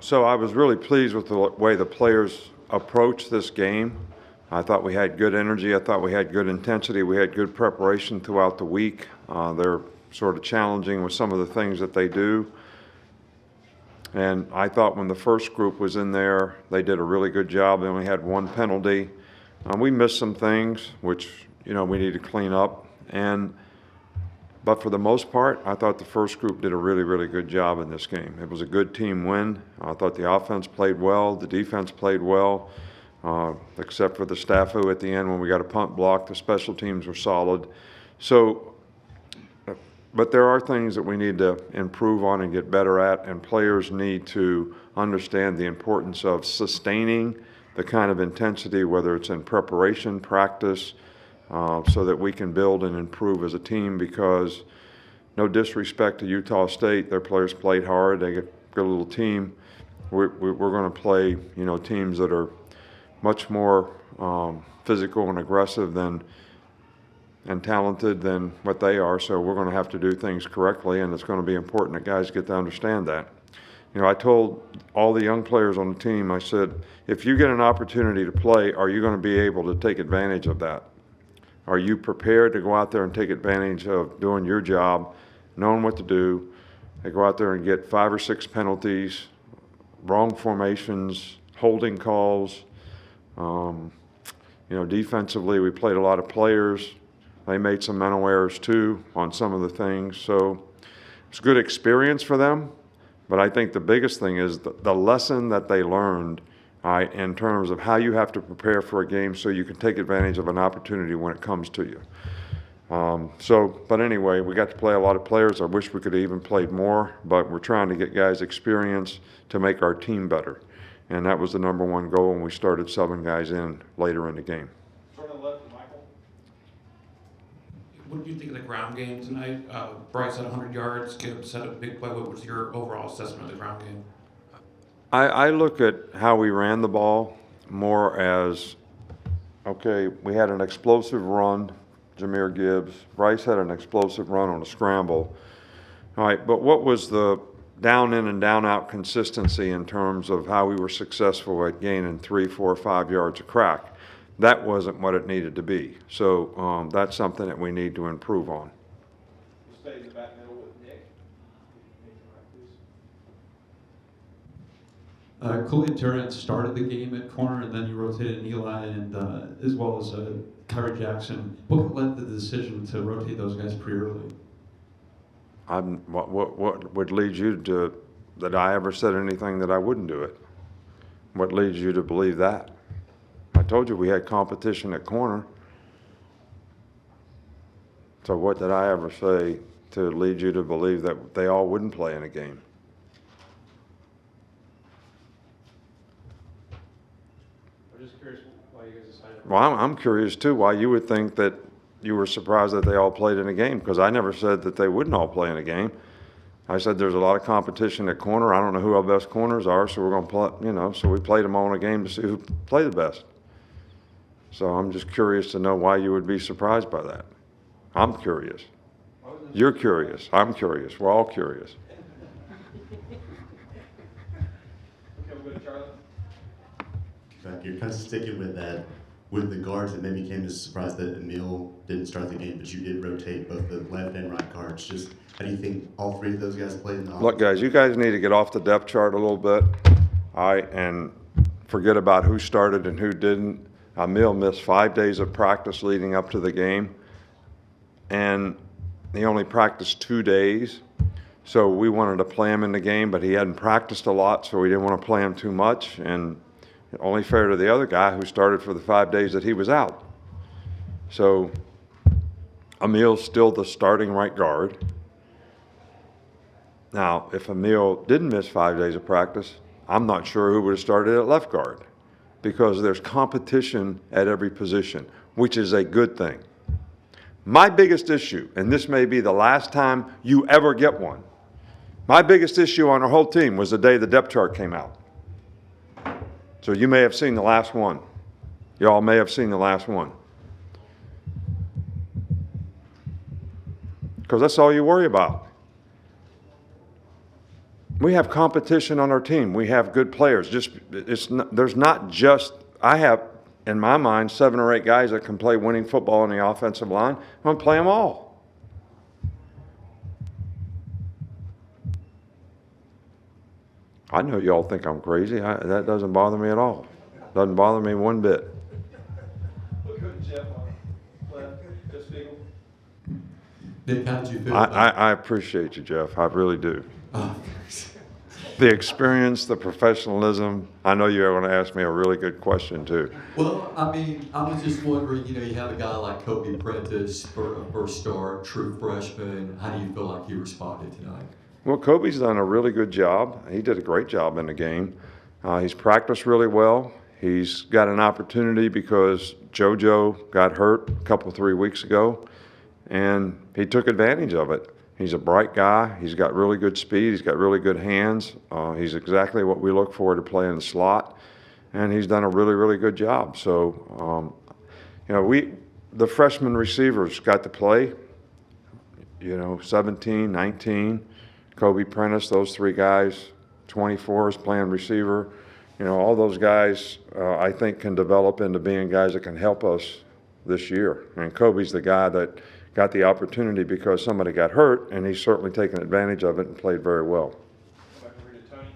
So I was really pleased with the way the players approached this game. I thought we had good energy. I thought we had good intensity. We had good preparation throughout the week. They're sort of challenging with some of the things that they do. And I thought when the first group was in there, they did a really good job. They only had one penalty. We missed some things, which, we need to clean up. But for the most part, I thought the first group did a really, really good job in this game. It was a good team win. I thought the offense played well. The defense played well, except for the snafu at the end when we got a punt block. The special teams were solid. But there are things that we need to improve on and get better at, and players need to understand the importance of sustaining the kind of intensity, whether it's in preparation, practice, so that we can build and improve as a team, because no disrespect to Utah State, their players played hard. They get a good little team. We're going to play, teams that are much more physical and aggressive and talented than what they are, so we're going to have to do things correctly, and it's going to be important that guys get to understand that. I told all the young players on the team, I said, if you get an opportunity to play, are you going to be able to take advantage of that? Are you prepared to go out there and take advantage of doing your job, knowing what to do? They go out there and get 5 or 6 penalties, wrong formations, holding calls. Defensively, we played a lot of players. They made some mental errors too on some of the things. So it's a good experience for them. But I think the biggest thing is the lesson that they learned in terms of how you have to prepare for a game so you can take advantage of an opportunity when it comes to you. But anyway, we got to play a lot of players. I wish we could have even played more, but we're trying to get guys experience to make our team better. And that was the number one goal when we started subbing guys in later in the game. What did you think of the ground game tonight? Bryce had 100 yards, Gibb set up a big play. What was your overall assessment of the ground game? I look at how we ran the ball more as, okay, we had an explosive run, Jahmyr Gibbs. Bryce had an explosive run on a scramble. All right, but what was the down in and down out consistency in terms of how we were successful at gaining 3, 4, 5 yards of crack? That wasn't what it needed to be. So that's something that we need to improve on. You stay in the back middle with Nick. Khalid Durant started the game at corner, and then you rotated Eli and as well as Kyrie Jackson. What led to the decision to rotate those guys pretty early? What would lead you to that I ever said anything that I wouldn't do it? What leads you to believe that? I told you we had competition at corner. So what did I ever say to lead you to believe that they all wouldn't play in a game? I'm just curious why you guys decided. Well, I'm curious too why you would think that you were surprised that they all played in a game, because I never said that they wouldn't all play in a game. I said there's a lot of competition at corner. I don't know who our best corners are, so we're going to play, so we played them all in a game to see who played the best. So I'm just curious to know why you would be surprised by that. I'm curious. You're curious. I'm curious. We're all curious. Okay, we'll go to Charlie. You're kind of sticking with that. With the guards, it maybe came as a surprise that Emil didn't start the game, but you did rotate both the left and right guards. Just how do you think all 3 of those guys played in the offense? Look, guys, you guys need to get off the depth chart a little bit, and forget about who started and who didn't. Emil missed 5 days of practice leading up to the game, and he only practiced 2 days. So we wanted to play him in the game, but he hadn't practiced a lot, so we didn't want to play him too much. And only fair to the other guy who started for the 5 days that he was out. So Emil's still the starting right guard. Now, if Emil didn't miss 5 days of practice, I'm not sure who would have started at left guard, because there's competition at every position, which is a good thing. My biggest issue, and this may be the last time you ever get one, my biggest issue on our whole team was the day the depth chart came out. So you may have seen the last one. You all may have seen the last one. Because that's all you worry about. We have competition on our team. We have good players. There's not just, I have, in my mind, 7 or 8 guys that can play winning football on the offensive line. I'm going to play them all. I know y'all think I'm crazy. That doesn't bother me at all. Doesn't bother me one bit. We'll go to Jeff on left, Jeff Spiegel. Nick, how did you feel about I appreciate you, Jeff. I really do. Oh, The experience, the professionalism. I know you're going to ask me a really good question, too. Well, I mean, I was just wondering, you have a guy like Kobe Prentice for a first start, true freshman. How do you feel like he responded tonight? Well, Kobe's done a really good job. He did a great job in the game. He's practiced really well. He's got an opportunity because JoJo got hurt a couple, 3 weeks ago, and he took advantage of it. He's a bright guy. He's got really good speed. He's got really good hands. He's exactly what we look for to play in the slot, and he's done a really, really good job. So, the freshman receivers got to play, 17, 19. Kobe Prentice, those 3 guys, 24 is playing receiver. All those guys, I think, can develop into being guys that can help us this year. And Kobe's the guy that got the opportunity because somebody got hurt, and he's certainly taken advantage of it and played very well. Go back over to Tony.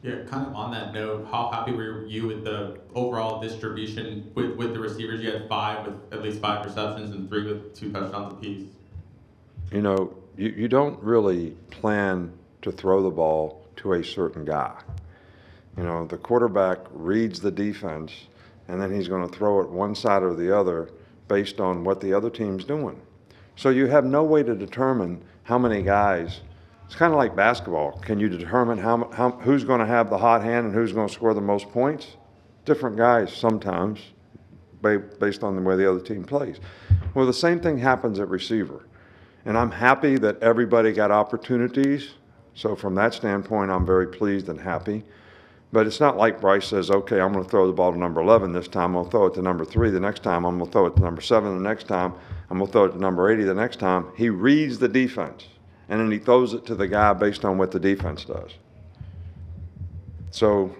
Yeah, kind of on that note, how happy were you with the overall distribution with the receivers? You had 5 with at least 5 receptions and 3 with 2 touchdowns apiece. You don't really plan to throw the ball to a certain guy. The quarterback reads the defense, and then he's going to throw it one side or the other based on what the other team's doing. So you have no way to determine how many guys. It's kind of like basketball. Can you determine who's going to have the hot hand and who's going to score the most points? Different guys sometimes based on the way the other team plays. Well, the same thing happens at receiver. And I'm happy that everybody got opportunities. So from that standpoint, I'm very pleased and happy. But it's not like Bryce says, okay, I'm going to throw the ball to number 11 this time. I'm going to throw it to number 3 the next time. I'm going to throw it to number 7 the next time. I'm going to throw it to number 80 the next time. He reads the defense, and then he throws it to the guy based on what the defense does. So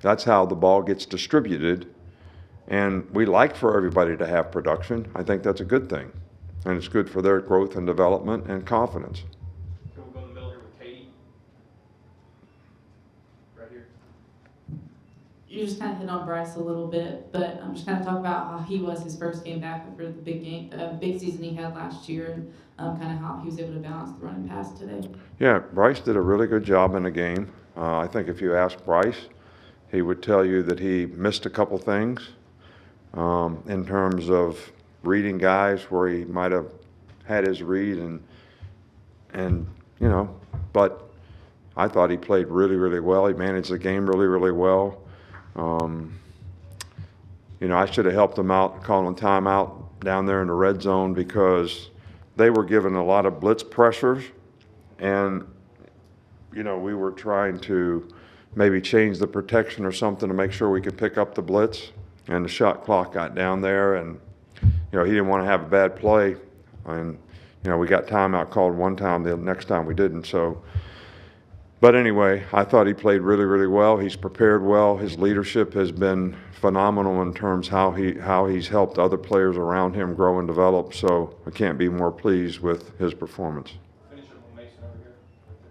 that's how the ball gets distributed. And we like for everybody to have production. I think that's a good thing. And it's good for their growth and development and confidence. Can we go in the middle here with Katie? Right here. You just kind of hit on Bryce a little bit, but I'm just kind of talking about how he was his first game back after the big season he had last year, and kind of how he was able to balance the run and pass today. Yeah, Bryce did a really good job in the game. I think if you ask Bryce, he would tell you that he missed a couple things in terms of reading guys where he might have had his read but I thought he played really, really well. He managed the game really, really well. I should have helped him out calling timeout down there in the red zone because they were given a lot of blitz pressures, and we were trying to maybe change the protection or something to make sure we could pick up the blitz, and the shot clock got down there, and he didn't want to have a bad play, and we got timeout called one time. The next time we didn't. So, but anyway, I thought he played really, really well. He's prepared well. His leadership has been phenomenal in terms how he's helped other players around him grow and develop. So I can't be more pleased with his performance. Finish up on Mason over here. Right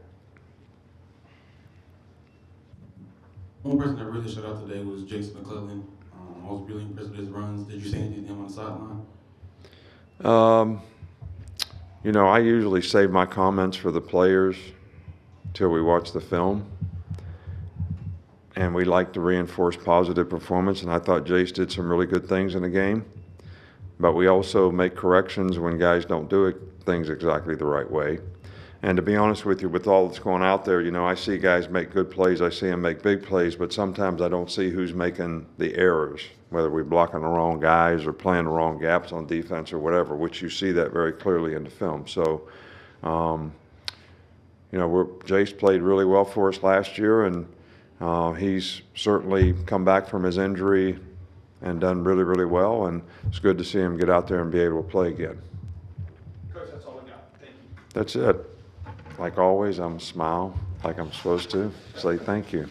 there. One person that really stood out today was Jason McClellan. I was really impressed with his runs. Did you see anything to him on the sideline? I usually save my comments for the players till we watch the film. And we like to reinforce positive performance, and I thought Jace did some really good things in the game. But we also make corrections when guys don't do things exactly the right way. And to be honest with you, with all that's going out there, I see guys make good plays, I see them make big plays, but sometimes I don't see who's making the errors, whether we're blocking the wrong guys or playing the wrong gaps on defense or whatever, which you see that very clearly in the film. So, Jace played really well for us last year, and he's certainly come back from his injury and done really, really well, and it's good to see him get out there and be able to play again. Coach, that's all we got. Thank you. That's it. Like always, I'm a smile like I'm supposed to, say thank you.